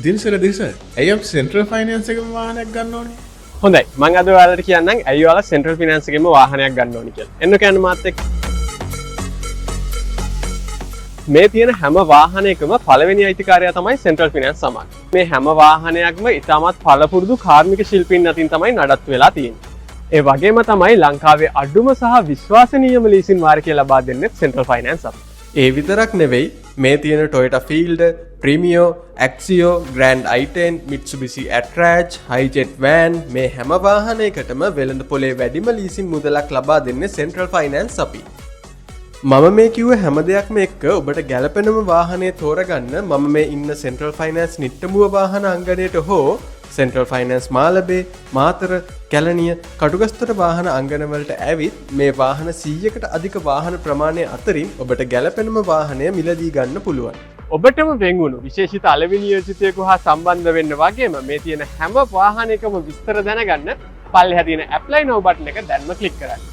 දිල්සල දිස ඇයම් central ෆයිනන්ස එක වාහනයක් ගන්න ඕනේ. හොඳයි මං අද ඔයාලට කියන්නම් ඇයි ඔයාලා සෙන්ට්‍රල් ෆිනෑන්ස් එකේම වාහනයක් ගන්න ඕනි කියලා. එන්න කියන්න මාත් එක්ක. මේ තියෙන හැම වාහනයකම පළවෙනි අයිතිකාරයා තමයි සෙන්ට්‍රල් ෆිනෑන්ස් සමාගම. මේ හැම වාහනයක්ම ඉතාමත් පළපුරුදු කාර්මික ශිල්පීන් අතින් තමයි නඩත්තු වෙලා තියෙන්නේ. ඒ වගේම තමයි ලංකාවේ අඩුම සහ විශ්වාසනීයම ලීසින් වාරකය ලබා දෙන්නේ සෙන්ට්‍රල් ෆයිනෑන්ස් අප. ඒ විතරක් නෙවෙයි මේ තියෙන Toyota Field, Premio, Axio, Grand i10, Mitsubishi Attrage, Hijet van මේ හැම වාහනයකටම වෙළඳ පොලේ වැඩිම ලීසින් මුදලක් ලබා දෙන්නේ Central Finance අපි. මම මේ කිව්ව හැම දෙයක්ම එක්ක ඔබට ගැළපෙනම වාහනය තෝරගන්න මම මේ ඉන්න Central Finance නිට්ටඹුව වාහන අංගණයට හෝ Central Finance මාලබේ, මාතර, කැලණිය, කටුගස්තොට වාහන අංගණවලට ඇවිත් මේ වාහන 100කට අධික වාහන ප්‍රමාණය අතරින් ඔබට ගැළපෙනම වාහනය මිලදී ගන්න පුළුවන්. ඔබටම වෙන්වුණු විශේෂිත අලෙවි නියෝජිතයෙකු හා සම්බන්ධ වෙන්න වගේම මේ තියෙන හැම වාහනයකම විස්තර දැනගන්න පල්ලෙහා තියෙන apply now බටන් එක දැන්ම ක්ලික් කරන්න.